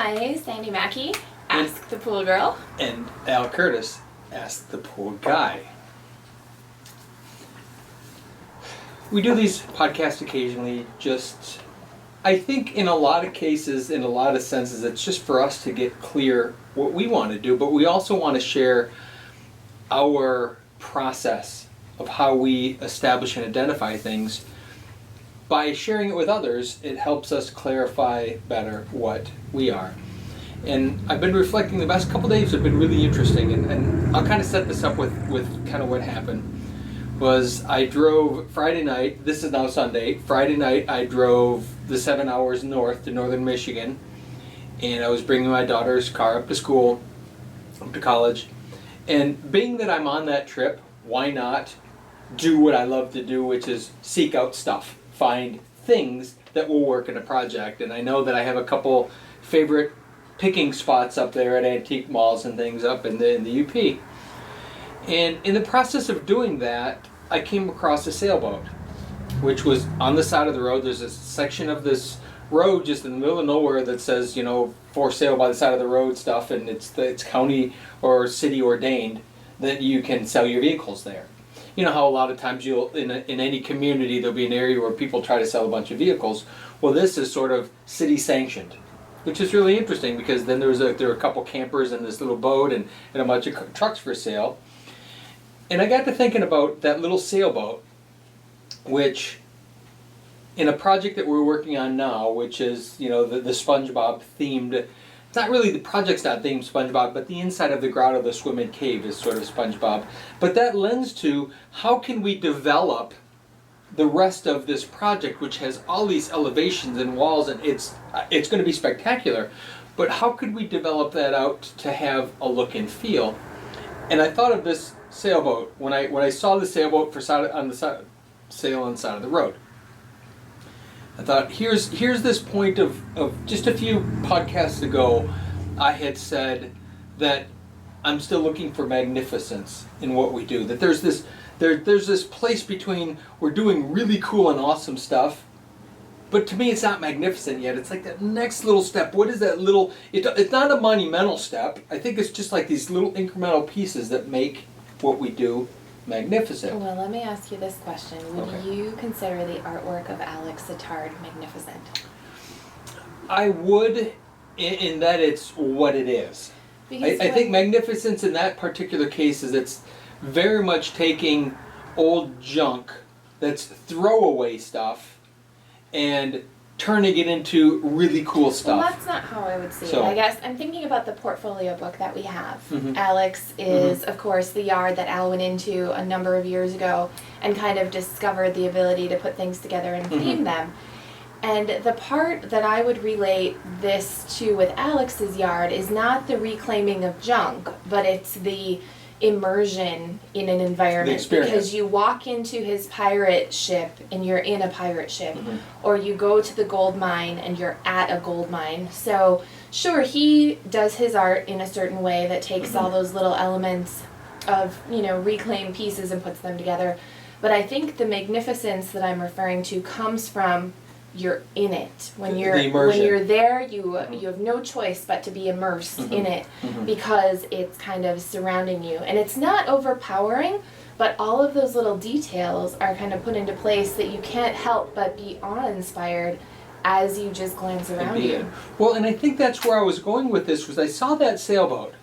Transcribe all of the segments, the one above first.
Hi, Sandy Mackey, Ask the Pool Girl. And Al Curtis, Ask the Pool Guy. We do these podcasts occasionally I think in a lot of cases, in a lot of senses, it's just for us to get clear what we want to do, but we also want to share our process of how we establish and identify things. By sharing it with others, it helps us clarify better what we are. And I've been reflecting, the past couple days have been really interesting, and I'll kind of set this up with kind of what happened. Was I drove Friday night, this is now Sunday, Friday night I drove the 7 hours north to northern Michigan, and I was bringing my daughter's car up to school, up to college, and being that I'm on that trip, why not do what I love to do, which is seek out stuff, find things that will work in a project. And I know that I have a couple favorite picking spots up there at antique malls and things up in the UP. And in the process of doing that, I came across a sailboat, which was on the side of the road. There's a section of this road just in the middle of nowhere that says, for sale by the side of the road stuff, and it's county or city ordained that you can sell your vehicles there. You know how a lot of times in any community there'll be an area where people try to sell a bunch of vehicles. Well, this is sort of city sanctioned, which is really interesting because then there were a couple campers in this little boat and a bunch of trucks for sale. And I got to thinking about that little sailboat, which in a project that we're working on now, which is, the SpongeBob themed, it's not really, the project's not themed SpongeBob, but the inside of the grotto, the swim-in cave is sort of SpongeBob. But that lends to how can we develop the rest of this project, which has all these elevations and walls, and it's going to be spectacular. But how could we develop that out to have a look and feel? And I thought of this sailboat when I saw the sailboat sale on the side of the road. I thought, here's this point of just a few podcasts ago, I had said that I'm still looking for magnificence in what we do. That there's this place between we're doing really cool and awesome stuff, but to me it's not magnificent yet. It's like that next little step. What is that little? It's not a monumental step. I think it's just like these little incremental pieces that make what we do magnificent. Well, let me ask you this question. Would Okay. you consider the artwork of Alex Sittard magnificent? I would, in that it's what it is. I think magnificence in that particular case is it's very much taking old junk that's throwaway stuff and turning it into really cool stuff. Well, that's not how I would see it. I guess I'm thinking about the portfolio book that we have. Mm-hmm. Alex is, of course, the yard that Al went into a number of years ago and kind of discovered the ability to put things together and theme them. And the part that I would relate this to with Alex's yard is not the reclaiming of junk, but it's the immersion in an environment, because you walk into his pirate ship and you're in a pirate ship, or you go to the gold mine and you're at a gold mine. So sure, he does his art in a certain way that takes all those little elements of reclaimed pieces and puts them together, but I think the magnificence that I'm referring to comes from you're in it. When you're there, you have no choice but to be immersed in it, because it's kind of surrounding you. And it's not overpowering, but all of those little details are kind of put into place that you can't help but be awe-inspired as you just glance around you. Well, and I think that's where I was going with this, was I saw that sailboat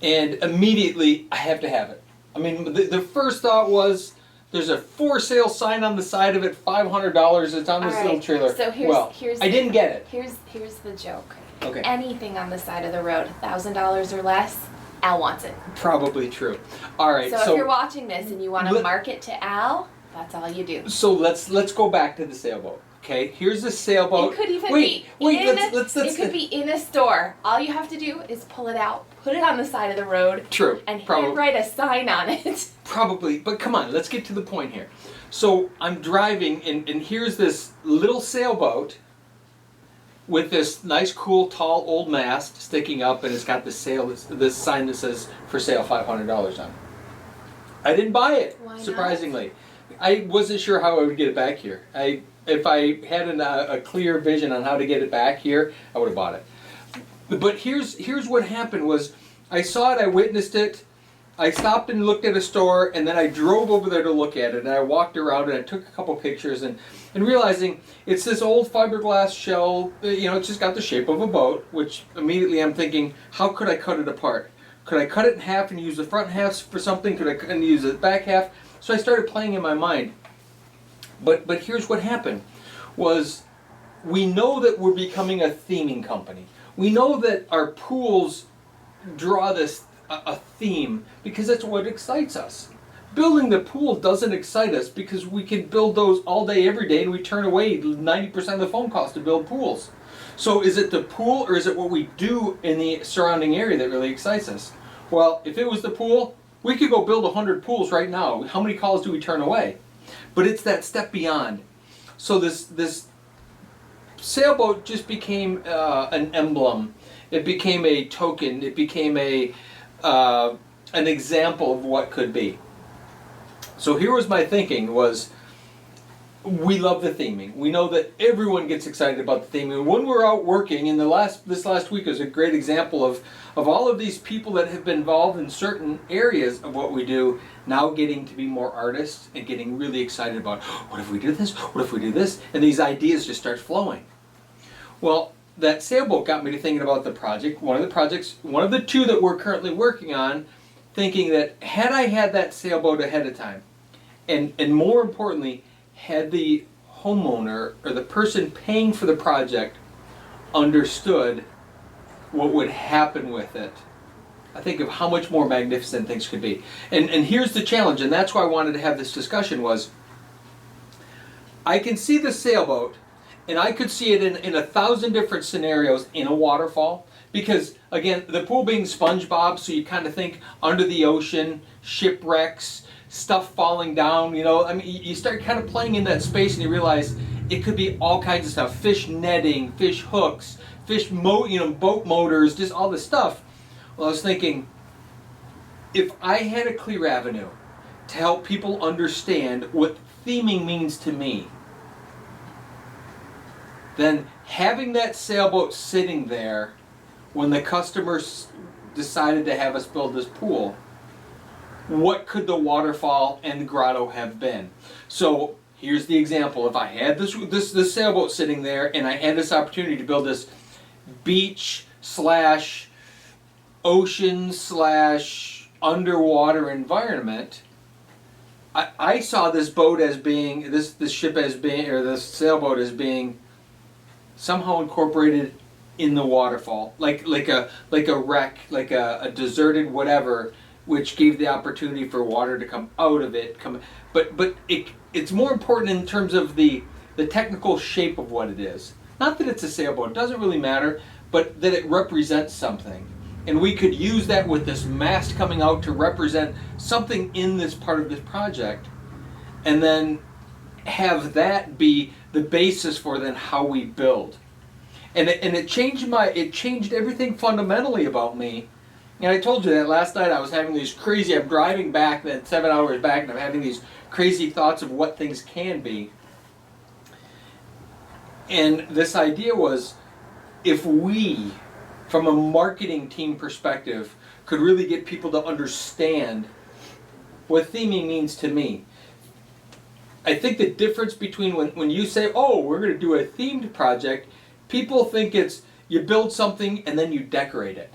and immediately I have to have it. I mean, the first thought was, there's a for sale sign on the side of it, $500. It's on this little trailer. So here's I didn't get it. Here's the joke. Okay. Anything on the side of the road, $1,000 or less, Al wants it. Probably true. All right. So if you're watching this and you want to mark it to Al, that's all you do. So let's go back to the sailboat. Okay. Here's the sailboat. It could even It could be in a store. All you have to do is pull it out, put it on the side of the road. True. And write a sign on it. Probably, but come on, let's get to the point here. So I'm driving, and here's this little sailboat with this nice, cool, tall, old mast sticking up, and it's got this sign that says "For sale, $500" on it. I didn't buy it, surprisingly. I wasn't sure how I would get it back here. If I had a clear vision on how to get it back here, I would have bought it. But here's what happened was, I saw it, I witnessed it, I stopped and looked at a store, and then I drove over there to look at it, and I walked around and I took a couple pictures, and realizing it's this old fiberglass shell, it's just got the shape of a boat, which immediately I'm thinking, how could I cut it apart? Could I cut it in half and use the front half for something? Could I use the back half? So I started playing in my mind. But here's what happened, was we know that we're becoming a theming company. We know that our pools draw this a theme because that's what excites us. Building the pool doesn't excite us because we can build those all day, every day, and we turn away 90% of the phone calls to build pools. So is it the pool or is it what we do in the surrounding area that really excites us? Well, if it was the pool, we could go build 100 pools right now. How many calls do we turn away? But it's that step beyond. So this sailboat just became an emblem. It became a token. It became an example of what could be. So here was my thinking was, we love the theming. We know that everyone gets excited about the theming. When we're out working, and this last week is a great example of all of these people that have been involved in certain areas of what we do, now getting to be more artists and getting really excited about, what if we do this? What if we do this? And these ideas just start flowing. Well, that sailboat got me to thinking about the project. One of the two that we're currently working on, thinking that had I had that sailboat ahead of time, and more importantly, had the homeowner or the person paying for the project understood what would happen with it, I think of how much more magnificent things could be. And here's the challenge, and that's why I wanted to have this discussion, was I can see the sailboat, and I could see it in 1,000 different scenarios in a waterfall. Because, again, the pool being SpongeBob, so you kind of think under the ocean, shipwrecks, stuff falling down, you start kind of playing in that space and you realize it could be all kinds of stuff. Fish netting, fish hooks, boat motors, just all this stuff. Well, I was thinking, if I had a clear avenue to help people understand what theming means to me, then having that sailboat sitting there when the customers decided to have us build this pool, what could the waterfall and the grotto have been? So here's the example. If I had this sailboat sitting there and I had this opportunity to build this beach / ocean / underwater environment, I saw this boat as being, this ship as being, or this sailboat as being somehow incorporated in the waterfall, like a wreck, like a deserted whatever, which gave the opportunity for water to come out of it. But it's more important in terms of the technical shape of what it is. Not that it's a sailboat, it doesn't really matter, but that it represents something. And we could use that with this mast coming out to represent something in this part of this project, and then have that be the basis for then how we build. And it changed everything fundamentally about me. And I told you that last night I was having these crazy, I'm driving back, then 7 hours back, and I'm having these crazy thoughts of what things can be. And this idea was, if we, from a marketing team perspective, could really get people to understand what theming means to me. I think the difference between when you say, oh, we're going to do a themed project, people think it's you build something and then you decorate it.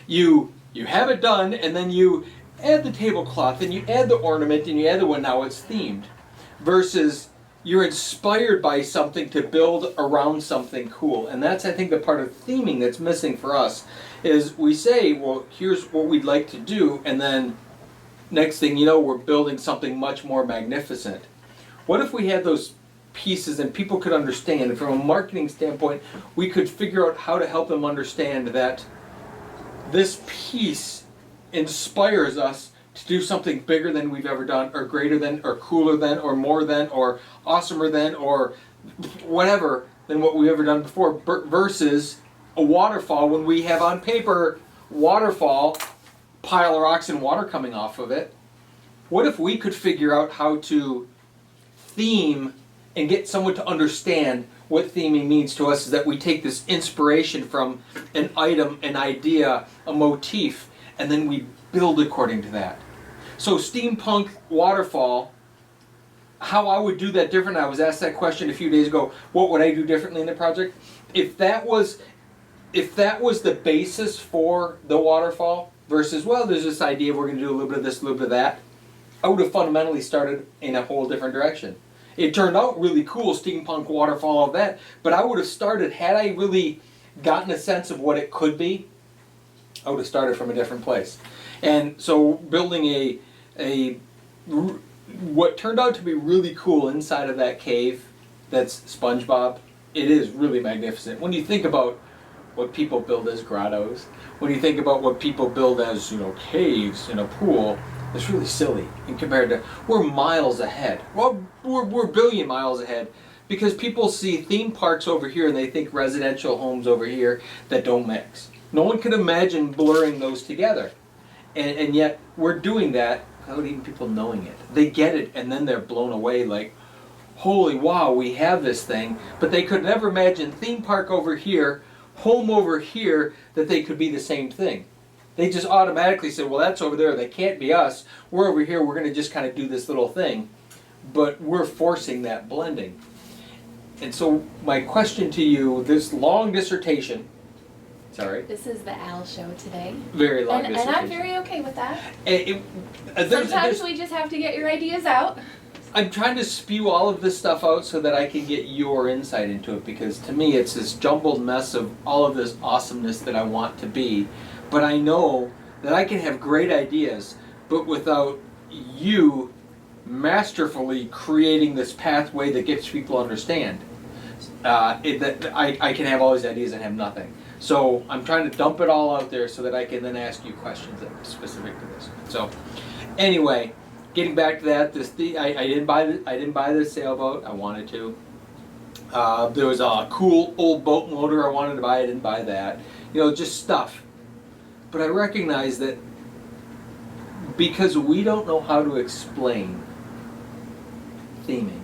You have it done and then you add the tablecloth and you add the ornament and you add the one, now it's themed. Versus you're inspired by something to build around something cool. And that's, I think, the part of theming that's missing for us, is we say, well, here's what we'd like to do, and then next thing you know, we're building something much more magnificent. What if we had those pieces and people could understand, and from a marketing standpoint, we could figure out how to help them understand that this piece inspires us to do something bigger than we've ever done, or greater than, or cooler than, or more than, or awesomer than, or whatever than what we've ever done before, versus a waterfall when we have on paper waterfall, pile of rocks and water coming off of it. What if we could figure out how to theme and get someone to understand what theming means to us is that we take this inspiration from an item, an idea, a motif, and then we build according to that. So steampunk waterfall, how I would do that different, I was asked that question a few days ago, what would I do differently in the project? If that was the basis for the waterfall versus, well, there's this idea we're going to do a little bit of this, a little bit of that, I would have fundamentally started in a whole different direction. It turned out really cool, steampunk waterfall, all that, but I would have started, had I really gotten a sense of what it could be, I would have started from a different place. And so building what turned out to be really cool inside of that cave, that's SpongeBob, it is really magnificent. When you think about what people build as grottos, when you think about what people build as, caves in a pool, it's really silly in compared to, we're miles ahead. Well, we're a billion miles ahead because people see theme parks over here and they think residential homes over here that don't mix. No one can imagine blurring those together. And yet we're doing that without even people knowing it. They get it and then they're blown away like, holy wow, we have this thing. But they could never imagine theme park over here, home over here, that they could be the same thing. They just automatically said, well, that's over there, that can't be us. We're over here, we're going to just kind of do this little thing. But we're forcing that blending. And so my question to you, this long dissertation, sorry. This is the Al show today. Very long dissertation. And I'm very okay with that. Sometimes we just have to get your ideas out. I'm trying to spew all of this stuff out so that I can get your insight into it, because to me it's this jumbled mess of all of this awesomeness that I want to be. But I know that I can have great ideas, but without you masterfully creating this pathway that gets people to understand, I can have all these ideas and have nothing. So I'm trying to dump it all out there so that I can then ask you questions that are specific to this. So anyway, getting back to that, I didn't buy this sailboat. I wanted to. There was a cool old boat motor I wanted to buy. I didn't buy that. Just stuff. But I recognize that because we don't know how to explain theming.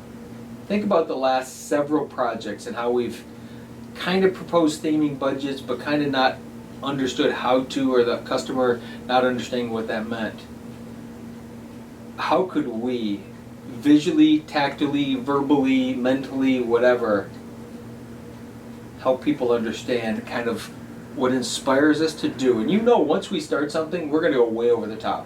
Think about the last several projects and how we've kind of proposed theming budgets but kind of not understood how to, or the customer not understanding what that meant. How could we visually, tactily, verbally, mentally, whatever, help people understand kind of what inspires us to do? And once we start something, we're going to go way over the top.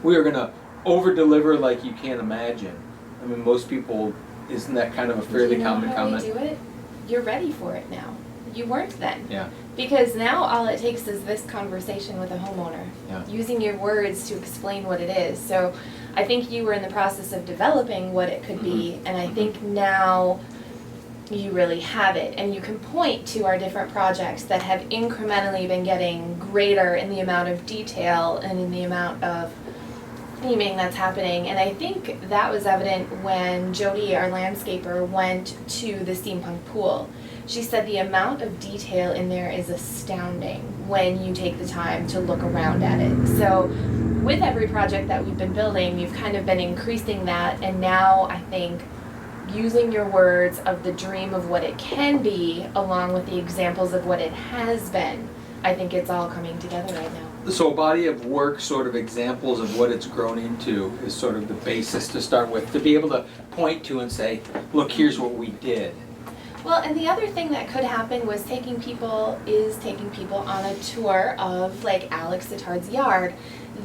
We are going to over-deliver like you can't imagine. I mean, most people, isn't that kind of a fairly common comment? Do you know how we do it? You're ready for it now. You weren't then. Yeah. Because now all it takes is this conversation with a homeowner. Yeah. Using your words to explain what it is. So I think you were in the process of developing what it could be, and I think now you really have it. And you can point to our different projects that have incrementally been getting greater in the amount of detail and in the amount of theming that's happening. And I think that was evident when Jody, our landscaper, went to the steampunk pool. She said the amount of detail in there is astounding when you take the time to look around at it. So with every project that we've been building, you've kind of been increasing that, and now I think using your words of the dream of what it can be along with the examples of what it has been, I think it's all coming together right now. So a body of work, sort of examples of what it's grown into, is sort of the basis to start with, to be able to point to and say, look, here's what we did. Well, and the other thing that could happen was taking people on a tour of like Alex Sittard's yard.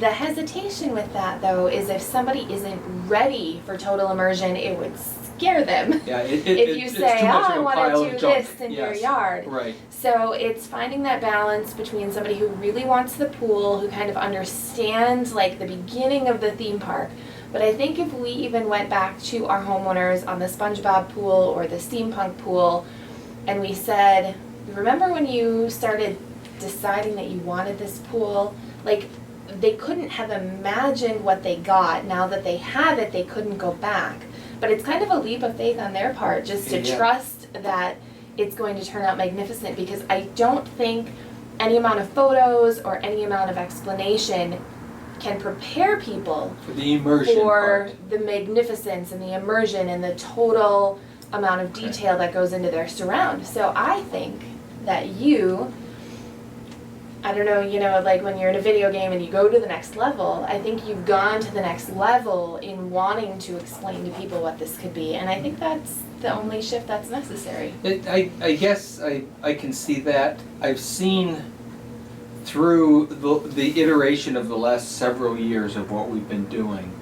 The hesitation with that, though, is if somebody isn't ready for total immersion, it would scare them. Yeah, if you say, I want to do this in your yard. Right. So it's finding that balance between somebody who really wants the pool, who kind of understands like the beginning of the theme park. But I think if we even went back to our homeowners on the SpongeBob pool or the steampunk pool, and we said, remember when you started deciding that you wanted this pool? Like, they couldn't have imagined what they got. Now that they have it, they couldn't go back. But it's kind of a leap of faith on their part just to trust that it's going to turn out magnificent, because I don't think any amount of photos or any amount of explanation can prepare people for the immersion for part. the magnificence and the immersion and the total amount of detail that goes into their surround. So I think that I don't know, like when you're in a video game and you go to the next level, I think you've gone to the next level in wanting to explain to people what this could be. And I think that's the only shift that's necessary. I guess I can see that. I've seen through the iteration of the last several years of what we've been doing,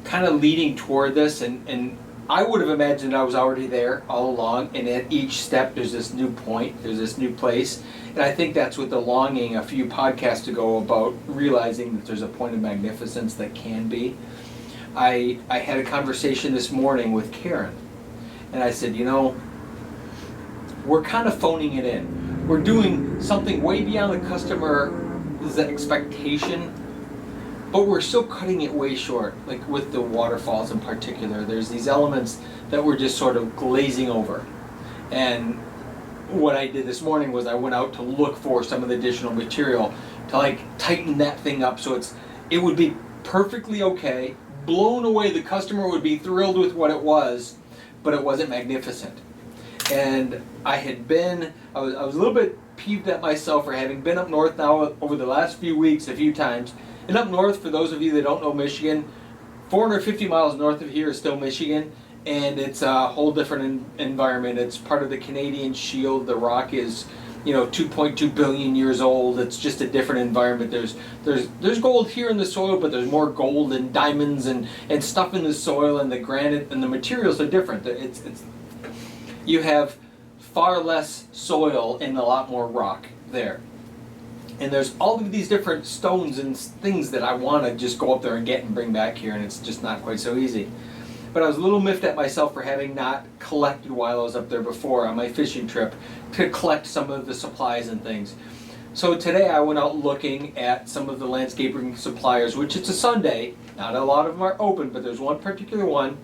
kind of leading toward this, and I would have imagined I was already there all along, and at each step there's this new point, there's this new place, and I think that's what the longing a few podcasts ago about realizing that there's a point of magnificence that can be. I had a conversation this morning with Karen, and I said, we're kind of phoning it in. We're doing something way beyond the customer's expectation, but we're still cutting it way short, like with the waterfalls in particular. There's these elements that we're just sort of glazing over. And what I did this morning was I went out to look for some of the additional material to like tighten that thing up so it would be perfectly okay, blown away. The customer would be thrilled with what it was, but it wasn't magnificent. And I was a little bit peeved at myself for having been up north now over the last few weeks a few times. And up north, for those of you that don't know Michigan, 450 miles north of here is still Michigan, and it's a whole different environment. It's part of the Canadian Shield. The rock is, 2.2 billion years old. It's just a different environment. There's gold here in the soil, but there's more gold and diamonds and stuff in the soil, and the granite and the materials are different. You have far less soil and a lot more rock there. And there's all of these different stones and things that I want to just go up there and get and bring back here, and it's just not quite so easy. But I was a little miffed at myself for having not collected while I was up there before on my fishing trip to collect some of the supplies and things. So today I went out looking at some of the landscaping suppliers, which it's a Sunday. Not a lot of them are open, but there's one particular one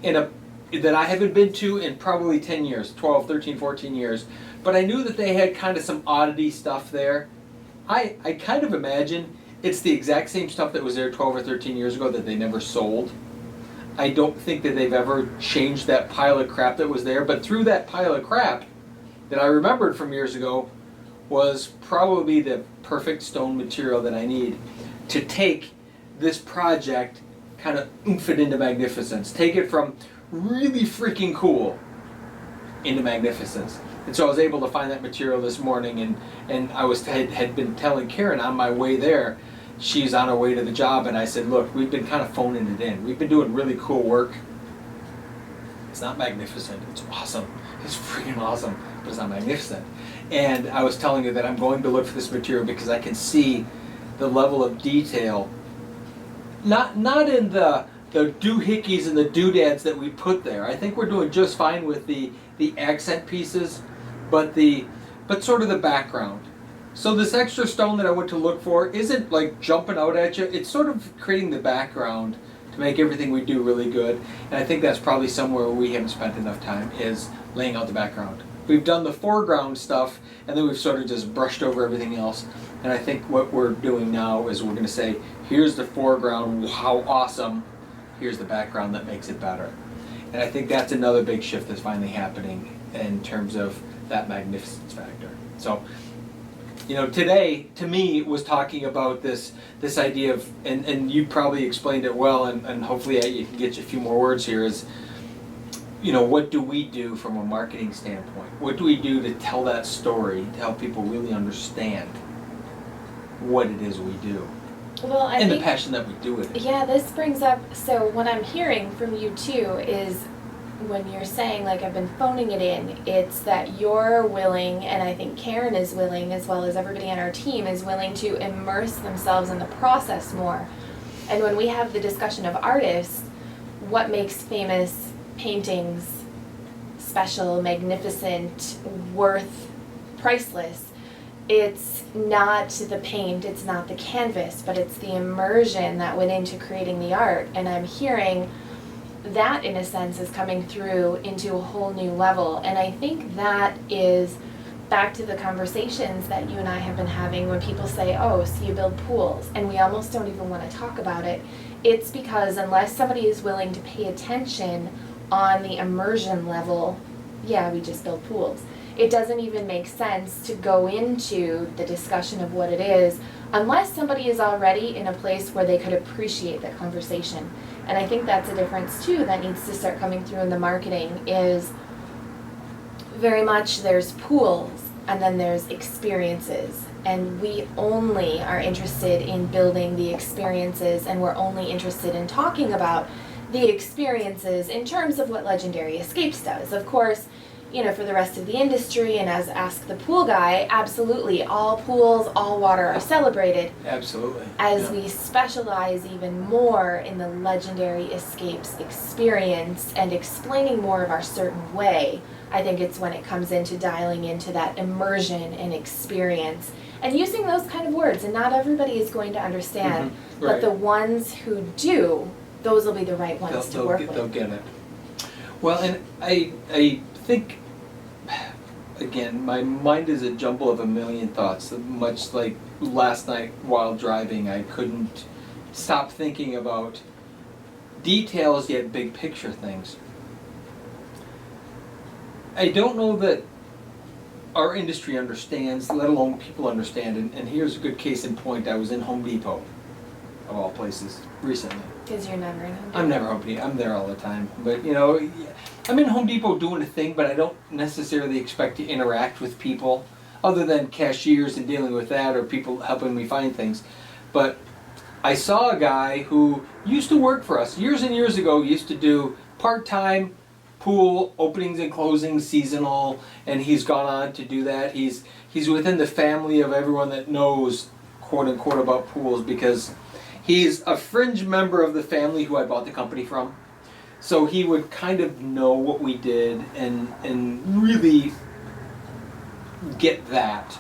that I haven't been to in probably 10 years, 12, 13, 14 years. But I knew that they had kind of some oddity stuff there. I kind of imagine it's the exact same stuff that was there 12 or 13 years ago that they never sold. I don't think that they've ever changed that pile of crap that was there, but through that pile of crap that I remembered from years ago was probably the perfect stone material that I need to take this project, kind of oomph it into magnificence, take it from really freaking cool into magnificence. And so I was able to find that material this morning, and I had been telling Karen on my way there, she's on her way to the job, and I said, look, we've been kind of phoning it in. We've been doing really cool work. It's not magnificent. It's awesome. It's freaking awesome, but it's not magnificent. And I was telling her that I'm going to look for this material because I can see the level of detail, not in the doohickeys and the doodads that we put there. I think we're doing just fine with the accent pieces, but sort of the background. So this extra stone that I went to look for isn't like jumping out at you. It's sort of creating the background to make everything we do really good. And I think that's probably somewhere we haven't spent enough time, is laying out the background. We've done the foreground stuff, and then we've sort of just brushed over everything else. And I think what we're doing now is we're going to say, here's the foreground, how awesome. Here's the background that makes it better. And I think that's another big shift that's finally happening in terms of that magnificence factor. So, today, to me, was talking about this idea of, and you probably explained it well, and hopefully you can get you a few more words here, is, what do we do from a marketing standpoint? What do we do to tell that story, to help people really understand what it is we do? Well, I and think, the passion that we do it. Yeah, this brings up, so what I'm hearing from you too is when you're saying, like, I've been phoning it in, it's that you're willing, and I think Karen is willing, as well as everybody on our team is willing to immerse themselves in the process more. And when we have the discussion of artists, what makes famous paintings special, magnificent, worth, priceless? It's not the paint, it's not the canvas, but it's the immersion that went into creating the art. And I'm hearing that, in a sense, is coming through into a whole new level. And I think that is back to the conversations that you and I have been having when people say, oh, so you build pools, and we almost don't even want to talk about it. It's because unless somebody is willing to pay attention on the immersion level, yeah, we just build pools. It doesn't even make sense to go into the discussion of what it is unless somebody is already in a place where they could appreciate the conversation. And I think that's a difference too that needs to start coming through in the marketing is very much there's pools and then there's experiences. And we only are interested in building the experiences, and we're only interested in talking about the experiences in terms of what Legendary Escapes does. Of course, you know, for the rest of the industry, and as Ask the Pool Guy, absolutely, all pools, all water are celebrated. Absolutely. As we specialize even more in the Legendary Escapes experience and explaining more of our certain way, I think it's when it comes into dialing into that immersion and experience and using those kind of words. And not everybody is going to understand, Right. but the ones who do, those will be the right ones to work with. They'll get it. Well, and I think, again, my mind is a jumble of a million thoughts. Much like last night while driving, I couldn't stop thinking about details yet big picture things. I don't know that our industry understands, let alone people understand, and here's a good case in point. I was in Home Depot, of all places, recently. Because you're never in Home Depot. I'm never Home Depot. I'm there all the time. But, you know, I'm in Home Depot doing a thing, but I don't necessarily expect to interact with people other than cashiers and dealing with that or people helping me find things. But I saw a guy who used to work for us years and years ago, used to do part-time pool openings and closings, seasonal, and he's gone on to do that. He's within the family of everyone that knows, quote unquote, about pools, because he's a fringe member of the family who I bought the company from. So he would kind of know what we did and really get that.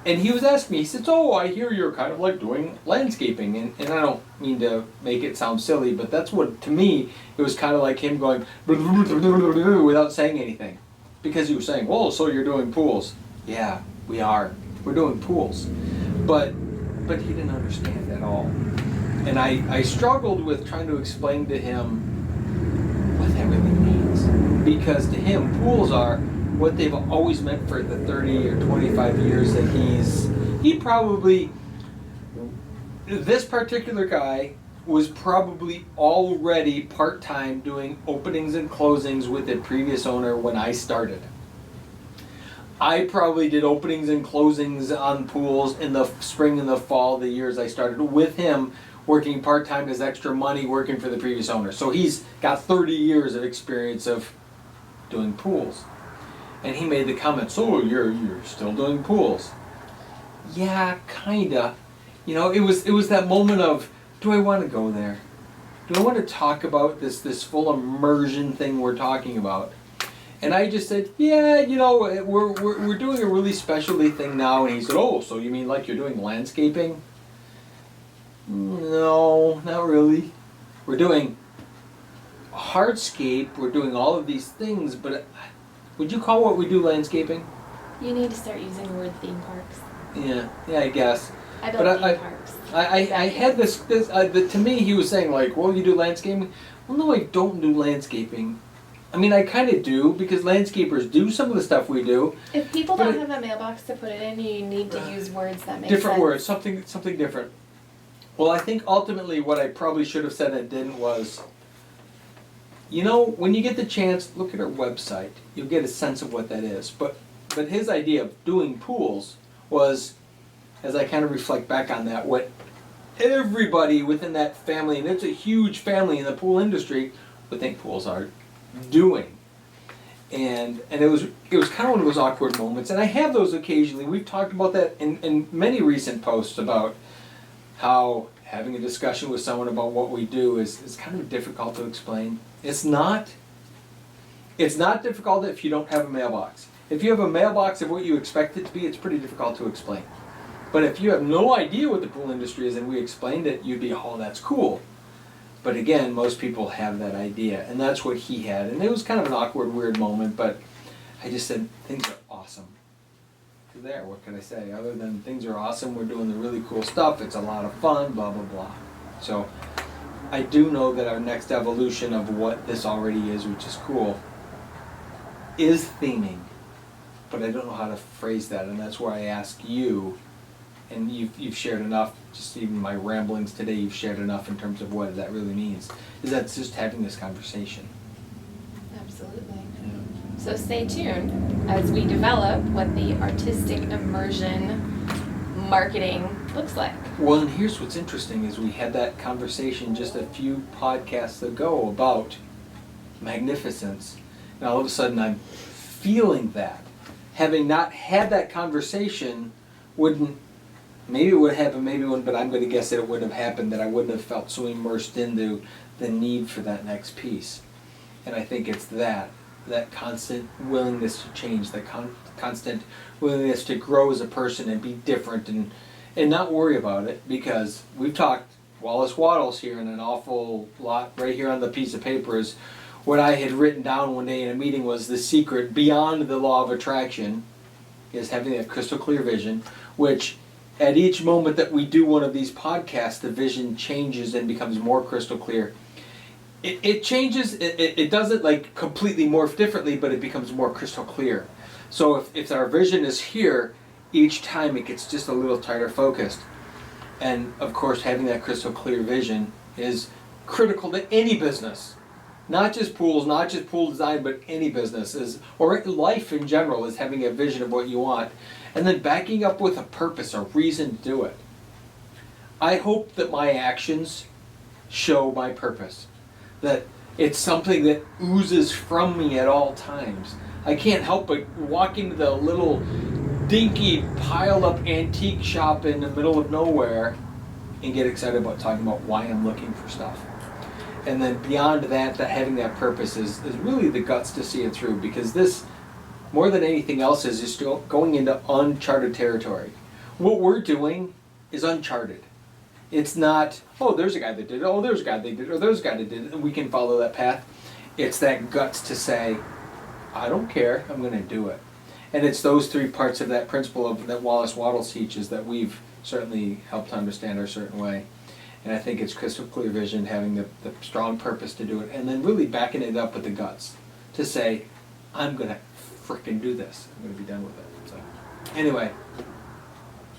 And he was asking me, he said, "Oh, I hear you're kind of like doing landscaping." And I don't mean to make it sound silly, but that's what, to me, it was kind of like him going without saying anything. Because he was saying, "Well, so you're doing pools." Yeah, we are. We're doing pools. But he didn't understand at all. And I struggled with trying to explain to him what that really means. Because to him, pools are what they've always meant for the 30 or 25 years that he probably, this particular guy was probably already part-time doing openings and closings with the previous owner when I started. I probably did openings and closings on pools in the spring and the fall, the years I started with him, working part-time as extra money working for the previous owner. So he's got 30 years of experience of doing pools. And he made the comment, "So you're still doing pools?" Yeah, kinda. You know, it was that moment of, do I want to go there? Do I want to talk about this full immersion thing we're talking about? And I just said, "Yeah, you know, we're doing a really specialty thing now." And he said, "Oh, so you mean like you're doing landscaping?" No, not really. We're doing hardscape. We're doing all of these things, but would you call what we do landscaping? You need to start using the word theme parks. Yeah, I guess. I built theme parks. I had this to me he was saying like, "Well, you do landscaping?" Well, no, I don't do landscaping. I mean, I kind of do, because landscapers do some of the stuff we do. If people don't have a mailbox to put it in, you need to use words that make different sense. words, something different. Well, I think ultimately what I probably should have said and didn't was, you know, when you get the chance, look at our website. You'll get a sense of what that is. But his idea of doing pools was, as I kind of reflect back on that, what everybody within that family, and it's a huge family in the pool industry, would think pools are doing. And it was kind of one of those awkward moments. And I have those occasionally. We've talked about that in many recent posts about how having a discussion with someone about what we do is kind of difficult to explain. It's not difficult if you don't have a mailbox. If you have a mailbox of what you expect it to be, it's pretty difficult to explain. But if you have no idea what the pool industry is and we explained it, you'd be, "Oh, that's cool." But again, most people have that idea, and that's what he had. And it was kind of an awkward, weird moment, but I just said, things are awesome. There, what can I say? Other than things are awesome, we're doing the really cool stuff, it's a lot of fun, blah, blah, blah. So I do know that our next evolution of what this already is, which is cool, is theming. But I don't know how to phrase that, and that's where I ask you, and you've shared enough, just even my ramblings today, you've shared enough in terms of what that really means, is that it's just having this conversation. Absolutely. Yeah. So stay tuned as we develop what the artistic immersion marketing looks like. Well, and here's what's interesting is we had that conversation just a few podcasts ago about magnificence, and all of a sudden I'm feeling that. Having not had that conversation wouldn't, maybe it would happen, maybe it wouldn't, but I'm going to guess that it wouldn't have happened, that I wouldn't have felt so immersed into the need for that next piece. And I think it's that constant willingness to change, that constant willingness to grow as a person and be different and not worry about it, because we've talked Wallace Wattles here, and an awful lot right here on the piece of paper is what I had written down one day in a meeting was the secret beyond the law of attraction is having that crystal clear vision, which at each moment that we do one of these podcasts, the vision changes and becomes more crystal clear. It changes, it doesn't like completely morph differently, but it becomes more crystal clear. So if our vision is here, each time it gets just a little tighter focused. And of course, having that crystal clear vision is critical to any business. Not just pools, not just pool design, but any business is, or life in general, is having a vision of what you want. And then backing up with a purpose, a reason to do it. I hope that my actions show my purpose. That it's something that oozes from me at all times. I can't help but walk into the little dinky piled up antique shop in the middle of nowhere and get excited about talking about why I'm looking for stuff. And then beyond that having that purpose is really the guts to see it through, because this, more than anything else, is just going into uncharted territory. What we're doing is uncharted. It's not, oh, there's a guy that did it, oh, there's a guy that did it, or there's a guy that did it, and we can follow that path. It's that guts to say, I don't care, I'm going to do it. And it's those three parts of that principle that Wallace Wattles teaches that we've certainly helped to understand our certain way. And I think it's crystal clear vision, having the strong purpose to do it, and then really backing it up with the guts to say, I'm going to frickin' do this. I'm going to be done with it. So, anyway,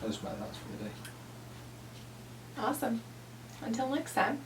those are my thoughts for the day. Awesome. Until next time.